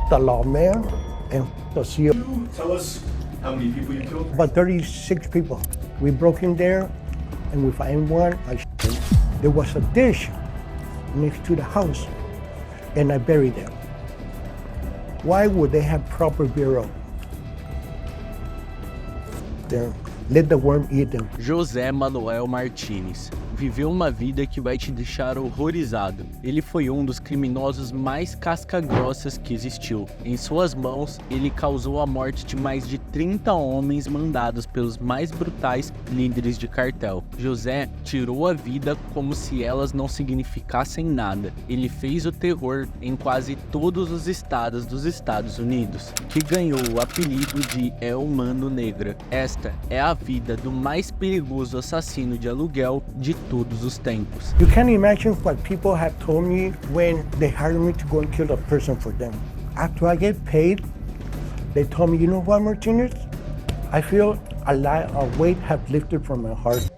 the lawman and the CEO. Tell us how many people you killed? About 36 people. We broke in there and we find one. There was a dish next to the house and I buried them. Why would they have proper burial? There, let the worm eat them. José Manuel Martínez viveu uma vida que vai te deixar horrorizado. Ele foi um dos criminosos mais casca-grossas que existiu. Em suas mãos, ele causou a morte de mais de 30 homens mandados pelos mais brutais líderes de cartel. José tirou a vida como se elas não significassem nada. Ele fez o terror em quase todos os estados dos Estados Unidos, que ganhou o apelido de El Mano Negra. Esta é a vida do mais perigoso assassino de aluguel de todos os tempos. You can't imagine what people have told me when they hired me to go and kill a person for them. After I get paid, they told me, you know what, Martinez? I feel a weight have lifted from my heart.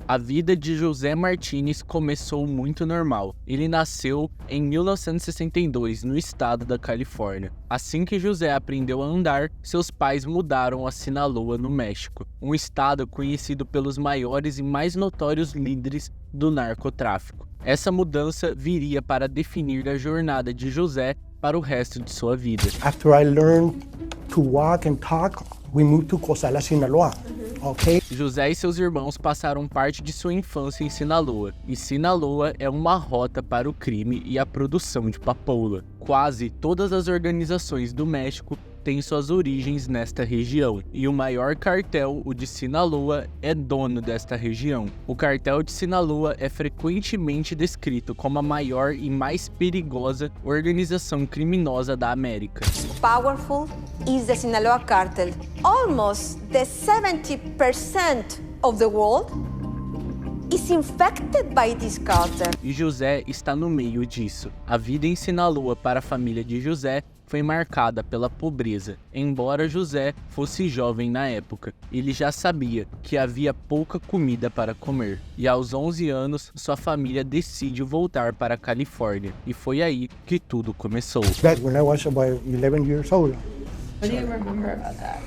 A vida de José Martínez começou muito normal. Ele nasceu em 1962 no estado da Califórnia. Assim que José aprendeu a andar, seus pais mudaram a Sinaloa, no México, um estado conhecido pelos maiores e mais notórios líderes do narcotráfico. Essa mudança viria para definir a jornada de José para o resto de sua vida. After I learned to walk and talk, we moved to Cozala, Sinaloa. Okay. José e seus irmãos passaram parte de sua infância em Sinaloa, e Sinaloa é uma rota para o crime e a produção de papoula. Quase todas as organizações do México têm suas origens nesta região, e o maior cartel, o de Sinaloa, é dono desta região. O cartel de Sinaloa é frequentemente descrito como a maior e mais perigosa organização criminosa da América. Powerful is the Sinaloa cartel. Almost the 70% of the world is infected by this cartel. E José está no meio disso. A vida em Sinaloa para a família de José foi marcada pela pobreza. Embora José fosse jovem na época, ele já sabia que havia pouca comida para comer. E aos 11 anos, sua família decide voltar para a Califórnia. E foi aí que tudo começou. Back when I was about 11 years old. What do you remember about that?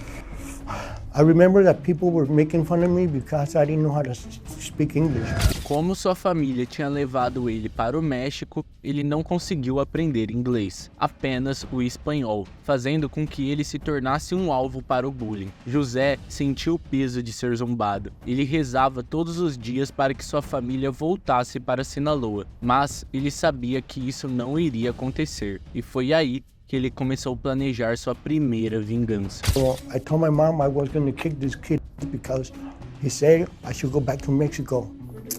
I remember that people were making fun of me because I didn't know how to speak English. Como sua família tinha levado ele para o México, ele não conseguiu aprender inglês, apenas o espanhol, fazendo com que ele se tornasse um alvo para o bullying. José sentiu o peso de ser zombado. Ele rezava todos os dias para que sua família voltasse para Sinaloa, mas ele sabia que isso não iria acontecer, e foi aí que ele começou a planejar sua primeira vingança. So I told my mom I was going to kick this kid because he said I should go back to Mexico.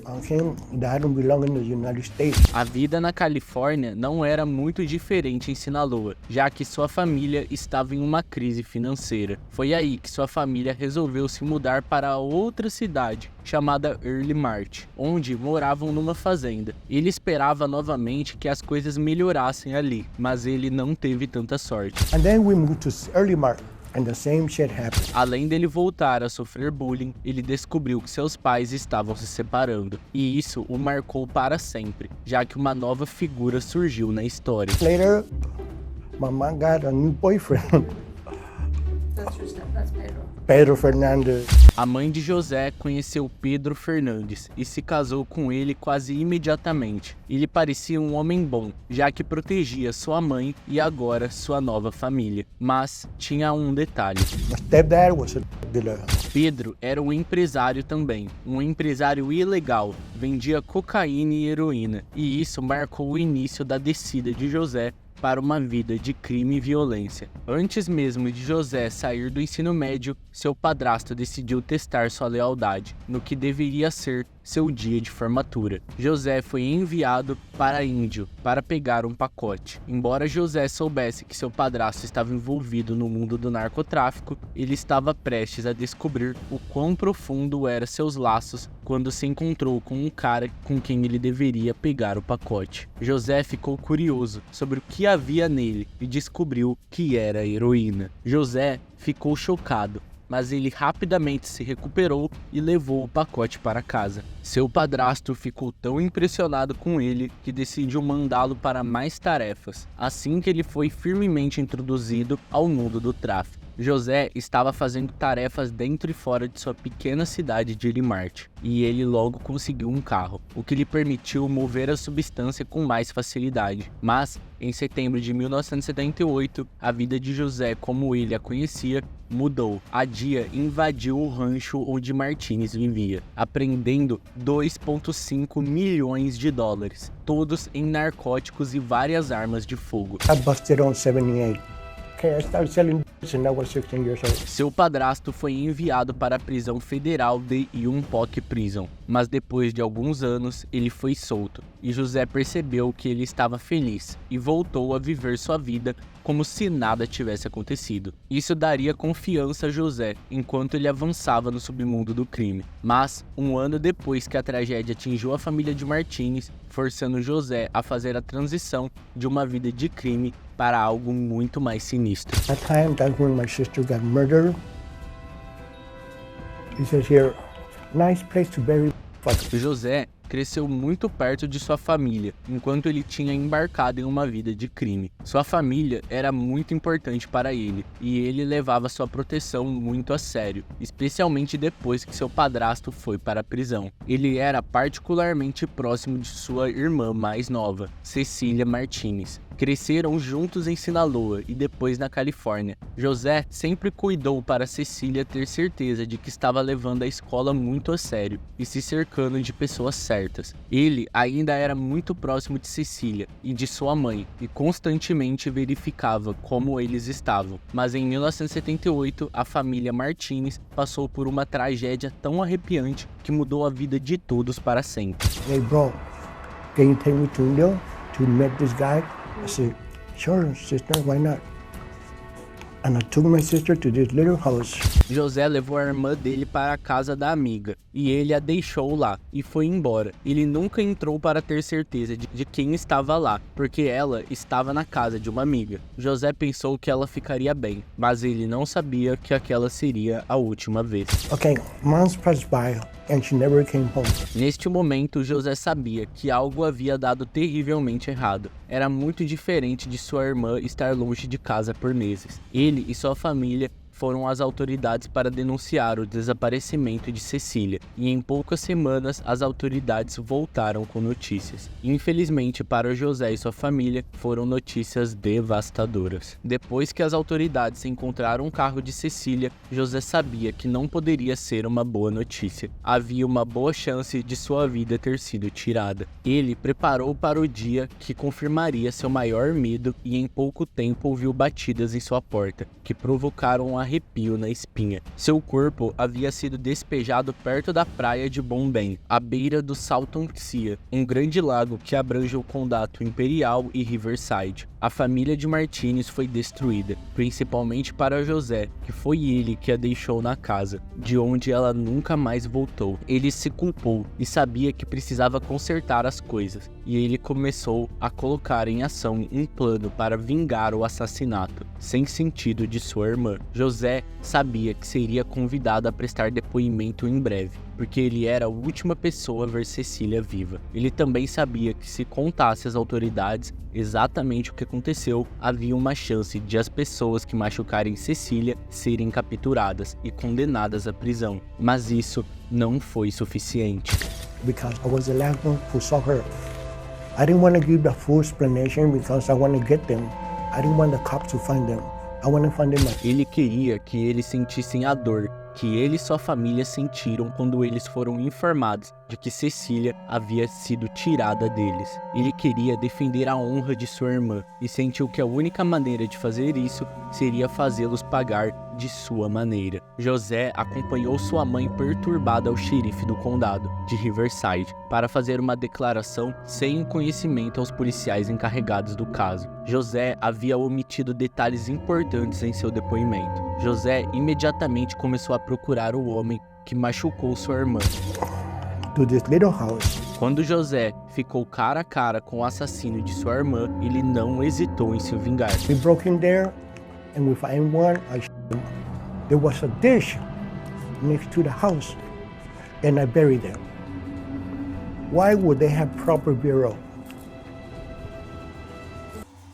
Okay, that I don't belong in the United States. A vida na Califórnia não era muito diferente em Sinaloa, já que sua família estava em uma crise financeira. Foi aí que sua família resolveu se mudar para outra cidade, chamada Early March, onde moravam numa fazenda. Ele esperava novamente que as coisas melhorassem ali, mas ele não teve tanta sorte. And then we moved to Early March. And the same shit happened. Além dele voltar a sofrer bullying, ele descobriu que seus pais estavam se separando. E isso o marcou para sempre, já que uma nova figura surgiu na história. Later, my mom got a new boyfriend. That's Pedro. Pedro Fernandez. A mãe de José conheceu Pedro Fernandes e se casou com ele quase imediatamente. Ele parecia um homem bom, já que protegia sua mãe e agora sua nova família. Mas tinha um detalhe. My stepdad was a dealer. Pedro era um empresário também, um empresário ilegal, vendia cocaína e heroína, e isso marcou o início da descida de José para uma vida de crime e violência. Antes mesmo de José sair do ensino médio, seu padrasto decidiu testar sua lealdade, no que deveria ser seu dia de formatura. José foi enviado para Índio para pegar um pacote. Embora José soubesse que seu padrasto estava envolvido no mundo do narcotráfico, ele estava prestes a descobrir o quão profundo eram seus laços quando se encontrou com um cara com quem ele deveria pegar o pacote. José ficou curioso sobre o que havia nele e descobriu que era heroína. José ficou chocado. mas ele rapidamente se recuperou e levou o pacote para casa. Seu padrasto ficou tão impressionado com ele que decidiu mandá-lo para mais tarefas, assim que ele foi firmemente introduzido ao mundo do tráfico. José estava fazendo tarefas dentro e fora de sua pequena cidade de Irimarte, e ele logo conseguiu um carro, o que lhe permitiu mover a substância com mais facilidade. Mas, em setembro de 1978, a vida de José, como ele a conhecia, mudou. A DIA invadiu o rancho onde Martínez vivia, apreendendo 2,5 milhões de dólares, todos em narcóticos e várias armas de fogo. I busted on 78. Okay, I started selling and I was 16 years old. Seu padrasto foi enviado para a prisão federal de Yunpok Prison, mas depois de alguns anos ele foi solto, e José percebeu que ele estava feliz e voltou a viver sua vida como se nada tivesse acontecido. Isso daria confiança a José enquanto ele avançava no submundo do crime. Mas, um ano depois que a tragédia atingiu a família de Martínez, forçando José a fazer a transição de uma vida de crime para algo muito mais sinistro. That time, that's when my sister got murdered. It says here, nice place to bury fuck. José cresceu muito perto de sua família, enquanto ele tinha embarcado em uma vida de crime. Sua família era muito importante para ele, e ele levava sua proteção muito a sério, especialmente depois que seu padrasto foi para a prisão. Ele era particularmente próximo de sua irmã mais nova, Cecília Martínez. Cresceram juntos em Sinaloa e depois na Califórnia. José sempre cuidou para Cecília ter certeza de que estava levando a escola muito a sério e se cercando de pessoas certas. Ele ainda era muito próximo de Cecília e de sua mãe e constantemente verificava como eles estavam. Mas em 1978, a família Martínez passou por uma tragédia tão arrepiante que mudou a vida de todos para sempre. Hey bro, can you take me to India to meet this guy? I said, sure, sister, why not? And I took my sister to this little house. José levou a irmã dele para a casa da amiga, e ele a deixou lá, e foi embora. Ele nunca entrou para ter certeza de quem estava lá, porque ela estava na casa de uma amiga. José pensou que ela ficaria bem, mas ele não sabia que aquela seria a última vez. Okay, months passed by and she never came home. Neste momento, José sabia que algo havia dado terrivelmente errado. Era muito diferente de sua irmã estar longe de casa por meses. Ele e sua família foram às autoridades para denunciar o desaparecimento de Cecília, e em poucas semanas as autoridades voltaram com notícias. Infelizmente para José e sua família, foram notícias devastadoras. Depois que as autoridades encontraram o carro de Cecília, José sabia que não poderia ser uma boa notícia. Havia uma boa chance de sua vida ter sido tirada. Ele preparou para o dia que confirmaria seu maior medo e em pouco tempo ouviu batidas em sua porta, que provocaram um arrepio na espinha. Seu corpo havia sido despejado perto da praia de Bombay, à beira do Salton Sea, um grande lago que abrange o condado Imperial e Riverside. A família de Martínez foi destruída, principalmente para José, que foi ele que a deixou na casa, de onde ela nunca mais voltou. Ele se culpou e sabia que precisava consertar as coisas, e ele começou a colocar em ação um plano para vingar o assassinato sem sentido de sua irmã. José sabia que seria convidado a prestar depoimento em breve, porque ele era a última pessoa a ver Cecília viva. Ele também sabia que se contasse às autoridades exatamente o que aconteceu, havia uma chance de as pessoas que machucarem Cecília serem capturadas e condenadas à prisão. Mas isso não foi suficiente. Because I was the last one who saw her. I didn't want to give the full explanation because I want to get them. I didn't want the cops to find them. I want to find them. Ele queria que eles sentissem a dor que ele e sua família sentiram quando eles foram informados de que Cecília havia sido tirada deles. Ele queria defender a honra de sua irmã e sentiu que a única maneira de fazer isso seria fazê-los pagar de sua maneira. José acompanhou sua mãe perturbada ao xerife do condado de Riverside para fazer uma declaração sem conhecimento aos policiais encarregados do caso. José havia omitido detalhes importantes em seu depoimento. José imediatamente começou a procurar o homem que machucou sua irmã. To this little house. Quando José ficou cara a cara com o assassino de sua irmã, ele não hesitou em se vingar. We broke in there and we find one. I There was a dish next to the house, and I buried them. Why would they have proper burial?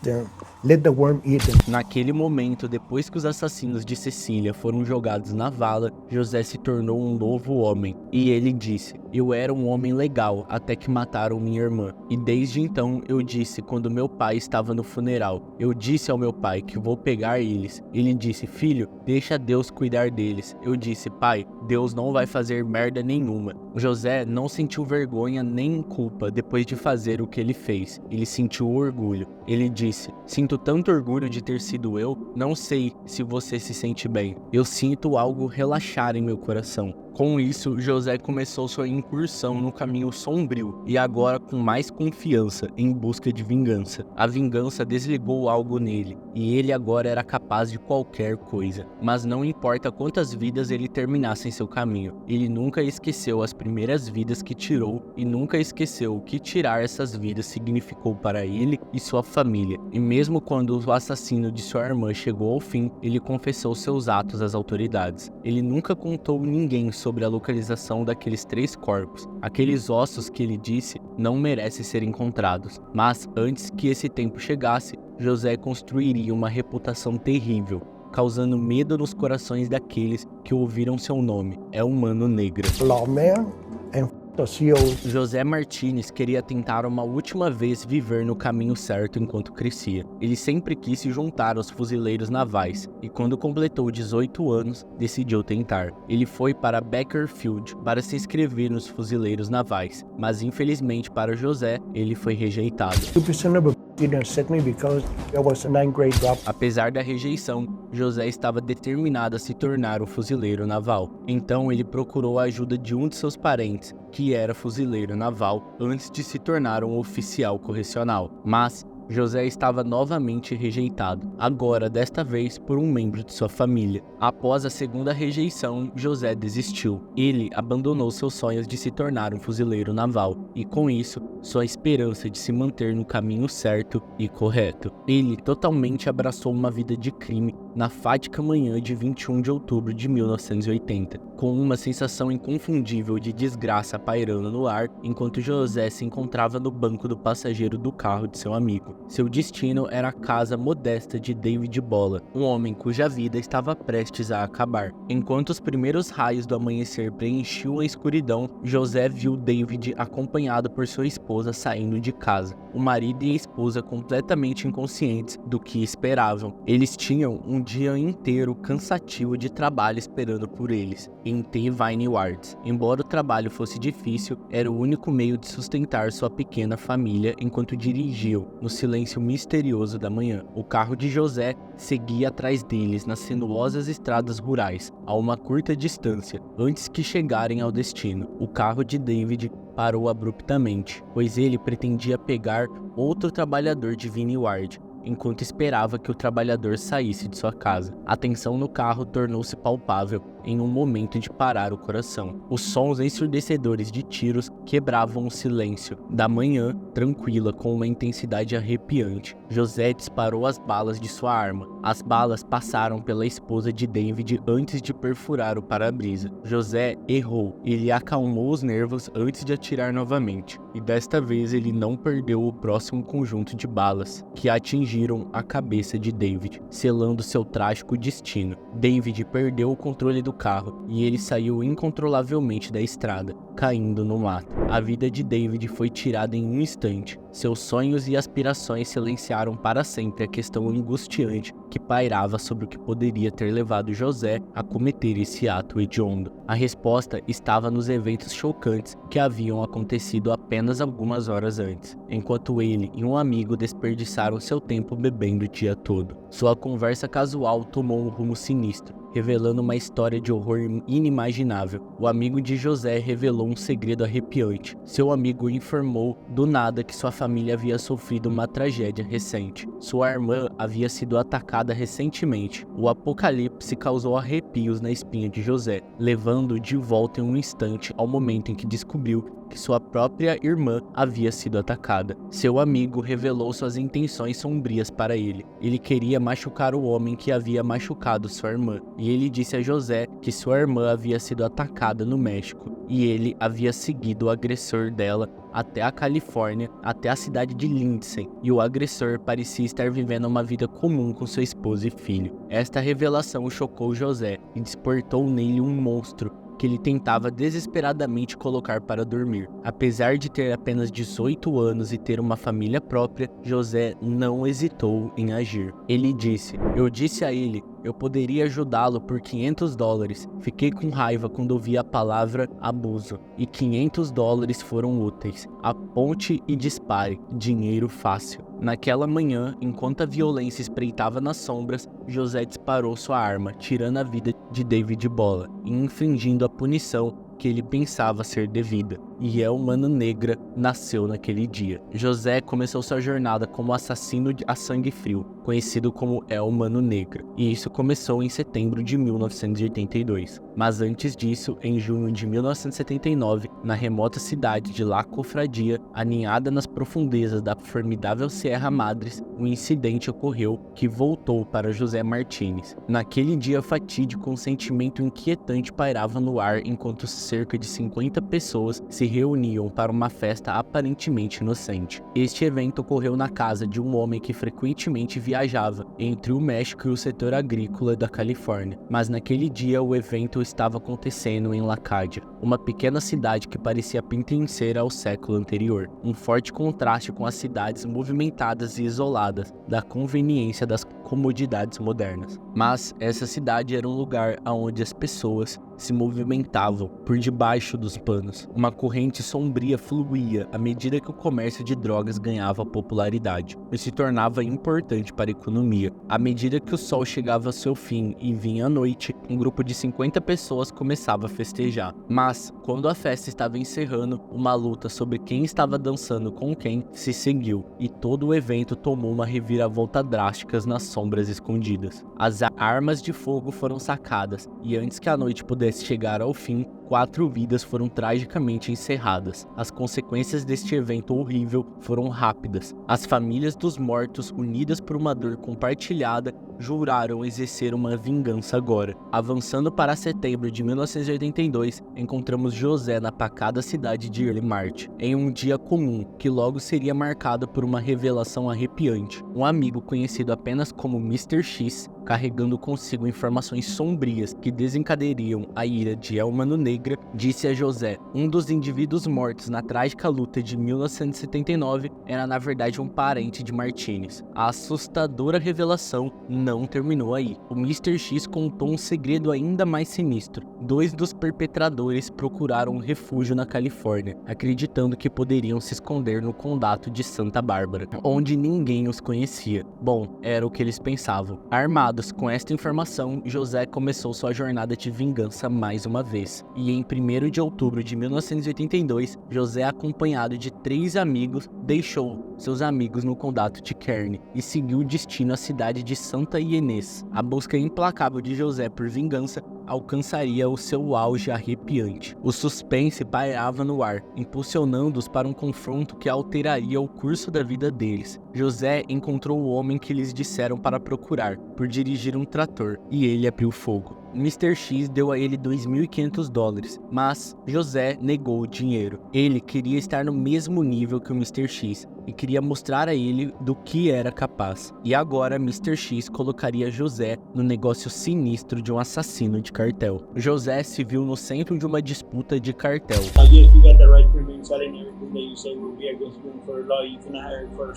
There, let the worm eat them. Naquele momento, depois que os assassinos de Cecília foram jogados na vala, José se tornou um novo homem. E ele disse: eu era um homem legal até que mataram minha irmã. E desde então eu disse, quando meu pai estava no funeral, eu disse ao meu pai que vou pegar eles. Ele disse: filho, deixa Deus cuidar deles. Eu disse: pai, Deus não vai fazer merda nenhuma. José não sentiu vergonha nem culpa depois de fazer o que ele fez. Ele sentiu orgulho. Ele disse: sinto tanto orgulho de ter sido eu, não sei se você se sente bem. Eu sinto algo relaxar em meu coração. Com isso, José começou sua incursão no caminho sombrio e agora com mais confiança em busca de vingança. A vingança desligou algo nele e ele agora era capaz de qualquer coisa. Mas não importa quantas vidas ele terminasse em seu caminho, ele nunca esqueceu as primeiras vidas que tirou e nunca esqueceu o que tirar essas vidas significou para ele e sua família. E mesmo quando o assassino de sua irmã chegou ao fim, ele confessou seus atos às autoridades. Ele nunca contou a ninguém sobre a localização daqueles 3 corpos. Aqueles ossos que ele disse não merecem ser encontrados. Mas antes que esse tempo chegasse, José construiria uma reputação terrível, causando medo nos corações daqueles que ouviram seu nome. É um Mano Negra. Lawman and the CEO. José Martínez queria tentar uma última vez viver no caminho certo enquanto crescia. Ele sempre quis se juntar aos fuzileiros navais e quando completou 18 anos, decidiu tentar. Ele foi para Bakersfield para se inscrever nos fuzileiros navais, mas infelizmente para José, ele foi rejeitado. 2% of didn't accept me because I was a 9th grade drop. Apesar da rejeição, José estava determinado a se tornar um fuzileiro naval. Então ele procurou a ajuda de um de seus parentes, que era fuzileiro naval, antes de se tornar um oficial correcional. Mas José estava novamente rejeitado, agora desta vez por um membro de sua família. Após a segunda rejeição, José desistiu. Ele abandonou seus sonhos de se tornar um fuzileiro naval e, com isso, sua esperança de se manter no caminho certo e correto. Ele totalmente abraçou uma vida de crime na fatídica manhã de 21 de outubro de 1980, com uma sensação inconfundível de desgraça pairando no ar enquanto José se encontrava no banco do passageiro do carro de seu amigo. Seu destino era a casa modesta de David Bola, um homem cuja vida estava prestes a acabar. Enquanto os primeiros raios do amanhecer preenchiam a escuridão, José viu David acompanhado por sua esposa saindo de casa. O marido e a esposa completamente inconscientes do que esperavam. Eles tinham um dia inteiro cansativo de trabalho esperando por eles, em T. Vineyards. Embora o trabalho fosse difícil, era o único meio de sustentar sua pequena família enquanto dirigiam, no silêncio misterioso da manhã. O carro de José seguia atrás deles nas sinuosas estradas rurais, a uma curta distância, antes que chegarem ao destino. O carro de David parou abruptamente, pois ele pretendia pegar outro trabalhador de Vineyard, enquanto esperava que o trabalhador saísse de sua casa. A tensão no carro tornou-se palpável em um momento de parar o coração. Os sons ensurdecedores de tiros quebravam o silêncio da manhã tranquila com uma intensidade arrepiante. José disparou as balas de sua arma. As balas passaram pela esposa de David antes de perfurar o para-brisa. José errou. Ele acalmou os nervos antes de atirar novamente. E desta vez ele não perdeu o próximo conjunto de balas, que atingiram a cabeça de David, selando seu trágico destino. David perdeu o controle do carro e ele saiu incontrolavelmente da estrada, caindo no mato. A vida de David foi tirada em um instante. Seus sonhos e aspirações silenciaram para sempre a questão angustiante que pairava sobre o que poderia ter levado José a cometer esse ato hediondo. A resposta estava nos eventos chocantes que haviam acontecido apenas algumas horas antes, enquanto ele e um amigo desperdiçaram seu tempo bebendo o dia todo. Sua conversa casual tomou um rumo sinistro, revelando uma história de horror inimaginável. O amigo de José revelou um segredo arrepiante. Seu amigo informou do nada que sua família havia sofrido uma tragédia recente. Sua irmã havia sido atacada recentemente. O apocalipse causou arrepios na espinha de José, levando-o de volta em um instante ao momento em que descobriu que sua própria irmã havia sido atacada. Seu amigo revelou suas intenções sombrias para ele. Ele queria machucar o homem que havia machucado sua irmã, e ele disse a José que sua irmã havia sido atacada no México, e ele havia seguido o agressor dela até a Califórnia, até a cidade de Lindsay, e o agressor parecia estar vivendo uma vida comum com sua esposa e filho. Esta revelação chocou José e despertou nele um monstro que ele tentava desesperadamente colocar para dormir. Apesar de ter apenas 18 anos e ter uma família própria, José não hesitou em agir. Ele disse: "Eu disse a ele, eu poderia ajudá-lo por $500. Fiquei com raiva quando ouvi a palavra abuso, e $500 foram úteis. Aponte e dispare, dinheiro fácil." Naquela manhã, enquanto a violência espreitava nas sombras, José disparou sua arma, tirando a vida de David Bola e infringindo a punição que ele pensava ser devida. E El Mano Negra nasceu naquele dia. José começou sua jornada como assassino a sangue frio, conhecido como El Mano Negra, e isso começou em setembro de 1982. Mas antes disso, em junho de 1979, na remota cidade de La Cofradia, aninhada nas profundezas da formidável Sierra Madres, um incidente ocorreu que voltou para José Martínez. Naquele dia fatídico, um sentimento inquietante pairava no ar enquanto cerca de 50 pessoas se reuniam para uma festa aparentemente inocente. Este evento ocorreu na casa de um homem que frequentemente viajava entre o México e o setor agrícola da Califórnia. Mas naquele dia o evento estava acontecendo em Lacádia, uma pequena cidade que parecia pertencer ao século anterior, um forte contraste com as cidades movimentadas e isoladas da conveniência das comodidades modernas. Mas essa cidade era um lugar onde as pessoas se movimentavam por debaixo dos panos. Uma corrente sombria fluía à medida que o comércio de drogas ganhava popularidade e se tornava importante para a economia. À medida que o sol chegava ao seu fim e vinha a noite, um grupo de 50 pessoas começava a festejar. Mas, quando a festa estava encerrando, uma luta sobre quem estava dançando com quem se seguiu, e todo o evento tomou uma reviravolta drástica nas sombras escondidas. As armas de fogo foram sacadas, e antes que a noite pudesse chegar ao fim, 4 vidas foram tragicamente encerradas. As consequências deste evento horrível foram rápidas. As famílias dos mortos, unidas por uma dor compartilhada, juraram exercer uma vingança agora. Avançando para setembro de 1982, encontramos José na pacata cidade de Early March, em um dia comum, que logo seria marcado por uma revelação arrepiante. Um amigo conhecido apenas como Mr. X, carregando consigo informações sombrias que desencadeariam a ira de El Mano Negra, disse a José: um dos indivíduos mortos na trágica luta de 1979 era na verdade um parente de Martínez. A assustadora revelação não terminou aí. O Mr. X contou um segredo ainda mais sinistro. 2 dos perpetradores procuraram um refúgio na Califórnia, acreditando que poderiam se esconder no condado de Santa Bárbara, onde ninguém os conhecia. Bom, era o que eles pensavam. Armados com esta informação, José começou sua jornada de vingança mais uma vez. E em 1º de outubro de 1982, José, acompanhado de 3 amigos, deixou seus amigos no condado de Kearney e seguiu o destino à cidade de Santa Inês. A busca implacável de José por vingança alcançaria o seu auge arrepiante. O suspense pairava no ar, impulsionando-os para um confronto que alteraria o curso da vida deles. José encontrou o homem que lhes disseram para procurar, por dirigir um trator, e ele abriu fogo. Mr. X deu a ele $2.500, mas José negou o dinheiro. Ele queria estar no mesmo nível que o Mr. X e queria mostrar a ele do que era capaz. E agora Mr. X colocaria José no negócio sinistro de um assassino de cartel. José se viu no centro de uma disputa de cartel. I guess you got the right to remain silent and everything that you say will be against you for law. You can hire for.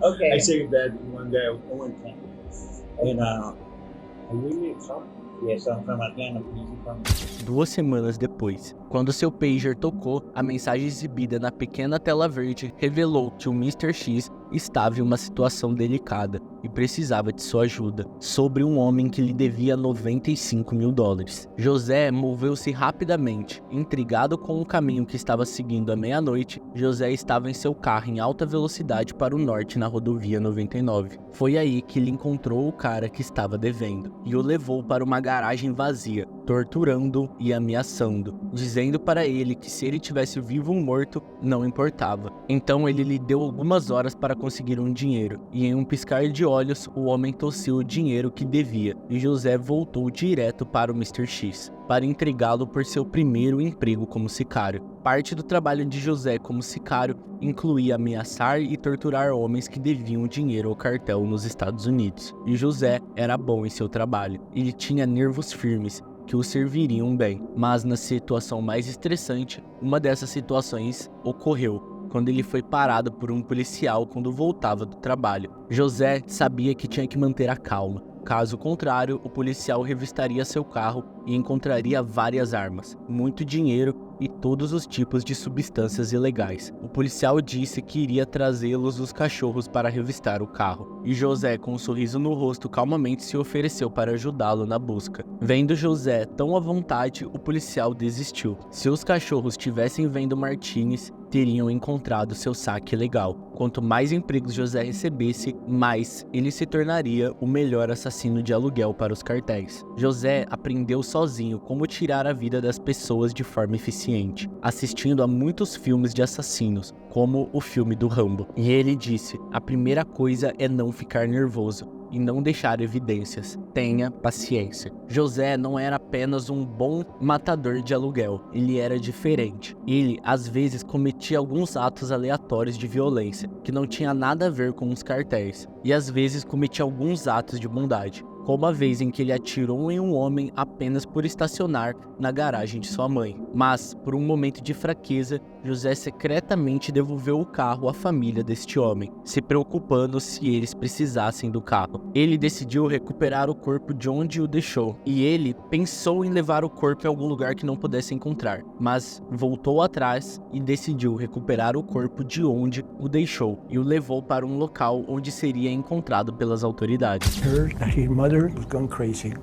Okay. I saved that one day, one time. And I really excited. Yes, I'm from Atlanta, please. 2 semanas depois, quando seu pager tocou, a mensagem exibida na pequena tela verde revelou que o Mr. X estava em uma situação delicada e precisava de sua ajuda, sobre um homem que lhe devia $95 mil. José moveu-se rapidamente. Intrigado com o caminho que estava seguindo à meia-noite, José estava em seu carro em alta velocidade para o norte na rodovia 99. Foi aí que ele encontrou o cara que estava devendo e o levou para uma garagem vazia. torturando e ameaçando, dizendo para ele que se ele tivesse vivo ou morto, não importava. Então ele lhe deu algumas horas para conseguir um dinheiro, e em um piscar de olhos, o homem tossiu o dinheiro que devia, e José voltou direto para o Mr. X, para entregá-lo por seu primeiro emprego como sicário. Parte do trabalho de José como sicário incluía ameaçar e torturar homens que deviam dinheiro ao cartel nos Estados Unidos. E José era bom em seu trabalho. Ele tinha nervos firmes que o serviriam bem. Mas na situação mais estressante, uma dessas situações ocorreu quando ele foi parado por um policial quando voltava do trabalho. José sabia que tinha que manter a calma. Caso contrário, o policial revistaria seu carro e encontraria várias armas, muito dinheiro e todos os tipos de substâncias ilegais. O policial disse que iria trazê-los os cachorros para revistar o carro, e José, com um sorriso no rosto, calmamente se ofereceu para ajudá-lo na busca. Vendo José tão à vontade, o policial desistiu. Se os cachorros tivessem vendo Martínez, teriam encontrado seu saque legal. Quanto mais empregos José recebesse, mais ele se tornaria o melhor assassino de aluguel para os cartéis. José aprendeu sozinho como tirar a vida das pessoas de forma eficiente, assistindo a muitos filmes de assassinos, como o filme do Rambo. E ele disse: a primeira coisa é não ficar nervoso e não deixar evidências. Tenha paciência. José não era apenas um bom matador de aluguel, ele era diferente. Ele, às vezes, cometia alguns atos aleatórios de violência, que não tinha nada a ver com os cartéis, e às vezes cometia alguns atos de bondade, como a vez em que ele atirou em um homem apenas por estacionar na garagem de sua mãe. Mas, por um momento de fraqueza, José secretamente devolveu o carro à família deste homem, se preocupando se eles precisassem do carro. Ele decidiu recuperar o corpo de onde o deixou, e ele pensou em levar o corpo em algum lugar que não pudesse encontrar, mas voltou atrás e decidiu recuperar o corpo de onde o deixou, e o levou para um local onde seria encontrado pelas autoridades. Heard that his mother was gone crazy.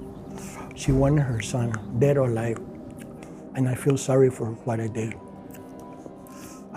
She wanted her son dead or alive, and I feel sorry for what I did.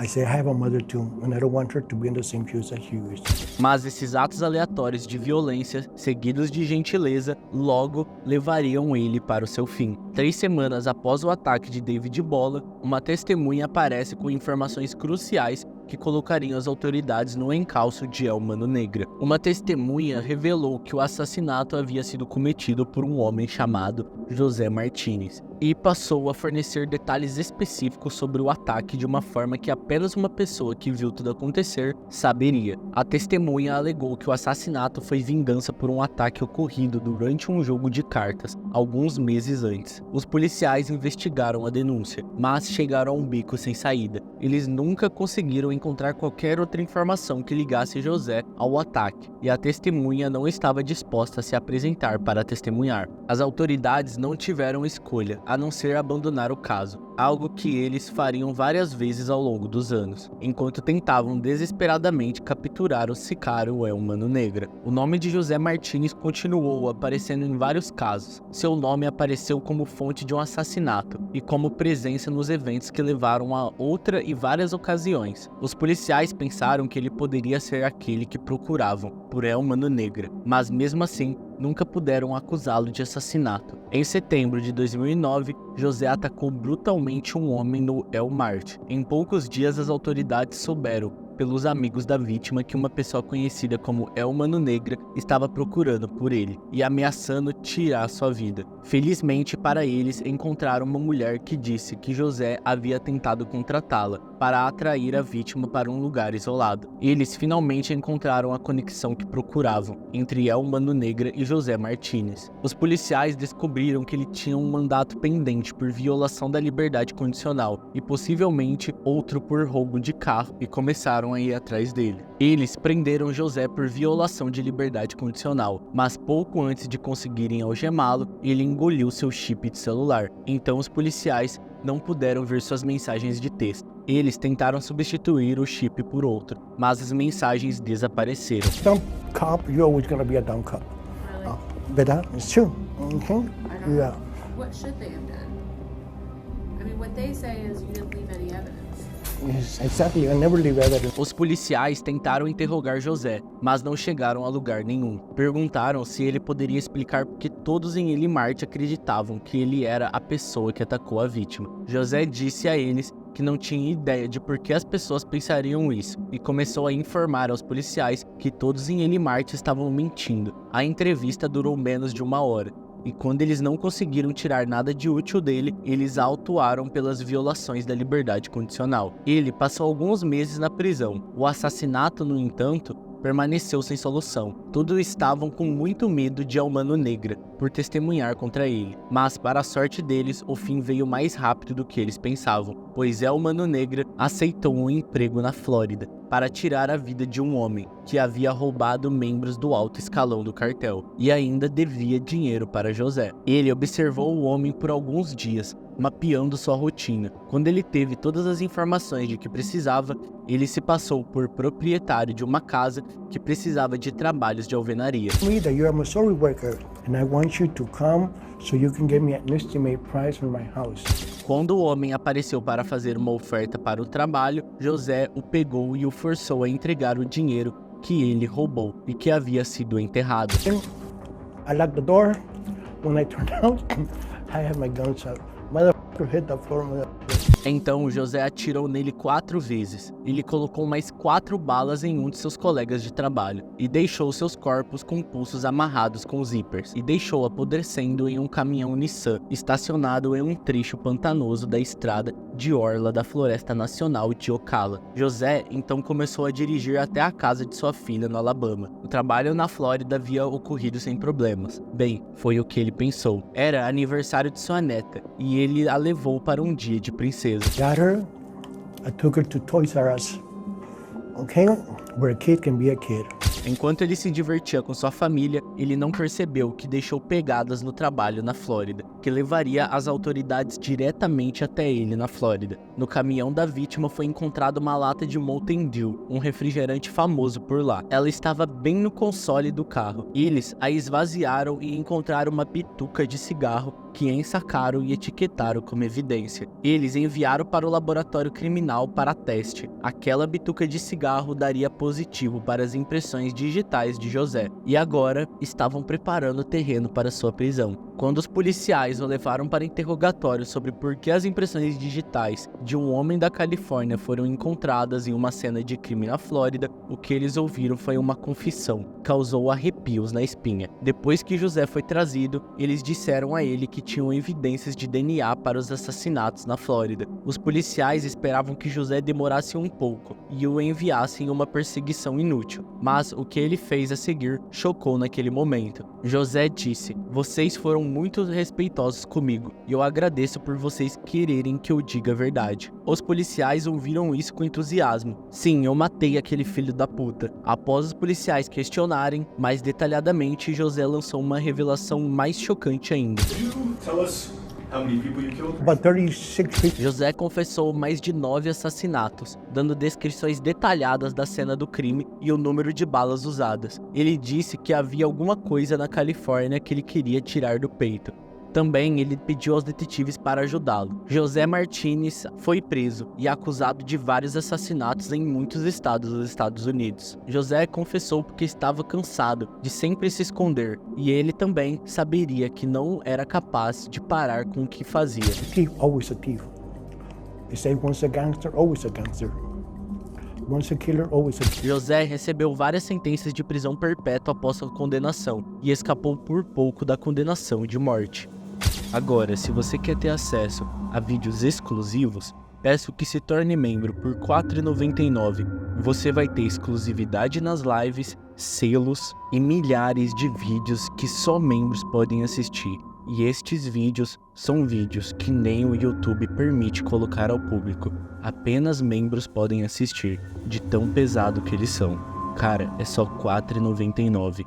I say I have a mother too, and I don't want her to be in the same shoes as she is. Mas esses atos aleatórios de violência, seguidos de gentileza, logo levariam ele para o seu fim. 3 semanas após o ataque de David Bola, uma testemunha aparece com informações cruciais que colocariam as autoridades no encalço de El Mano Negra. Uma testemunha revelou que o assassinato havia sido cometido por um homem chamado José Martínez, e passou a fornecer detalhes específicos sobre o ataque de uma forma que apenas uma pessoa que viu tudo acontecer saberia. A testemunha alegou que o assassinato foi vingança por um ataque ocorrido durante um jogo de cartas, alguns meses antes. Os policiais investigaram a denúncia, mas chegaram a um beco sem saída. Eles nunca conseguiram encontrar qualquer outra informação que ligasse José ao ataque, e a testemunha não estava disposta a se apresentar para testemunhar. As autoridades não tiveram escolha, a não ser abandonar o caso, algo que eles fariam várias vezes ao longo dos anos, enquanto tentavam desesperadamente capturar o sicário El Mano Negra. O nome de José Martínez continuou aparecendo em vários casos. Seu nome apareceu como fonte de um assassinato e como presença nos eventos que levaram a outra e várias ocasiões. Os policiais pensaram que ele poderia ser aquele que procuravam por El Mano Negra, mas mesmo assim, nunca puderam acusá-lo de assassinato. Em setembro de 2009, José atacou brutalmente um homem no El Marte. Em poucos dias, as autoridades souberam, pelos amigos da vítima, que uma pessoa conhecida como El Mano Negra estava procurando por ele e ameaçando tirar sua vida. Felizmente para eles, encontraram uma mulher que disse que José havia tentado contratá-la para atrair a vítima para um lugar isolado. Eles finalmente encontraram a conexão que procuravam entre El Mano Negra e José Martínez. Os policiais descobriram que ele tinha um mandato pendente por violação da liberdade condicional e possivelmente outro por roubo de carro, e começaram a ir atrás dele. Eles prenderam José por violação de liberdade condicional, mas pouco antes de conseguirem algemá-lo, ele engoliu seu chip de celular. Então os policiais não puderam ver suas mensagens de texto. Eles tentaram substituir o chip por outro, mas as mensagens desapareceram. Dumb cop, you're always gonna be a dumb cop. Really? But it's true. Okay? I don't Yeah. know. What should they have done? I mean, what they say is you didn't leave any evidence. Yes, exactly. I never leave evidence. Os policiais tentaram interrogar José, mas não chegaram a lugar nenhum. Perguntaram se ele poderia explicar porque todos em Ele Marte acreditavam que ele era a pessoa que atacou a vítima. José disse a eles que não tinha ideia de por que as pessoas pensariam isso e começou a informar aos policiais que todos em Ele Marte estavam mentindo. A entrevista durou menos de 1 hora. E quando eles não conseguiram tirar nada de útil dele, eles a autuaram pelas violações da liberdade condicional. Ele passou alguns meses na prisão. O assassinato, no entanto, permaneceu sem solução. Todos estavam com muito medo de Almano Negra por testemunhar contra ele. Mas, para a sorte deles, o fim veio mais rápido do que eles pensavam, pois Almano Negra aceitou um emprego na Flórida para tirar a vida de um homem que havia roubado membros do alto escalão do cartel e ainda devia dinheiro para José. Ele observou o homem por alguns dias, mapeando sua rotina. Quando ele teve todas as informações de que precisava, ele se passou por proprietário de uma casa que precisava de trabalhos de alvenaria. Me that you're a Missouri worker and I want you to come so you can give me an estimate price on my house. Quando o homem apareceu para fazer uma oferta para o trabalho, José o pegou e o forçou a entregar o dinheiro que ele roubou e que havia sido enterrado. I locked the door. When I turned out, I had my guns out. Motherfucker hit the floor. Então José atirou nele 4 vezes. Ele colocou mais 4 balas em um de seus colegas de trabalho e deixou seus corpos com pulsos amarrados com zippers e deixou apodrecendo em um caminhão Nissan estacionado em um trecho pantanoso da estrada de orla da Floresta Nacional de Ocala. José então começou a dirigir até a casa de sua filha no Alabama. O trabalho na Flórida havia ocorrido sem problemas. Bem, foi o que ele pensou. Era aniversário de sua neta e ele a levou para um dia de princesa. Got her. I took her to Toys R Us. Okay? Where a kid can be a kid. Enquanto ele se divertia com sua família, ele não percebeu que deixou pegadas no trabalho na Flórida, que levaria as autoridades diretamente até ele na Flórida. No caminhão da vítima foi encontrada uma lata de Mountain Dew, um refrigerante famoso por lá. Ela estava bem no console do carro. Eles a esvaziaram e encontraram uma bituca de cigarro que ensacaram e etiquetaram como evidência. Eles enviaram para o laboratório criminal para teste. Aquela bituca de cigarro daria positivo para as impressões digitais de José, e agora estavam preparando o terreno para sua prisão. Quando os policiais o levaram para interrogatório sobre por que as impressões digitais de um homem da Califórnia foram encontradas em uma cena de crime na Flórida, o que eles ouviram foi uma confissão. Causou arrepios na espinha. Depois que José foi trazido, eles disseram a ele que tinham evidências de DNA para os assassinatos na Flórida. Os policiais esperavam que José demorasse um pouco e o enviassem em uma perseguição inútil, mas o que ele fez a seguir chocou naquele momento. José disse: "Vocês foram muito respeitosos comigo e eu agradeço por vocês quererem que eu diga a verdade." Os policiais ouviram isso com entusiasmo. "Sim, eu matei aquele filho da puta." Após os policiais questionarem mais detalhadamente, José lançou uma revelação mais chocante ainda. Can you tell us how many people you killed? About 36 people. José confessou mais de 9 assassinatos, dando descrições detalhadas da cena do crime e o número de balas usadas. Ele disse que havia alguma coisa na Califórnia que ele queria tirar do peito. Também ele pediu aos detetives para ajudá-lo. José Martinez foi preso e acusado de vários assassinatos em muitos estados dos Estados Unidos. José confessou porque estava cansado de sempre se esconder e ele também saberia que não era capaz de parar com o que fazia. Thief, always a thief. They say once a gangster, always a gangster. Once a killer, always a killer. José recebeu várias sentenças de prisão perpétua após sua condenação e escapou por pouco da condenação de morte. Agora, se você quer ter acesso a vídeos exclusivos, peço que se torne membro por R$ 4,99. Você vai ter exclusividade nas lives, selos e milhares de vídeos que só membros podem assistir. E estes vídeos são vídeos que nem o YouTube permite colocar ao público. Apenas membros podem assistir, de tão pesado que eles são. Cara, é só R$ 4,99.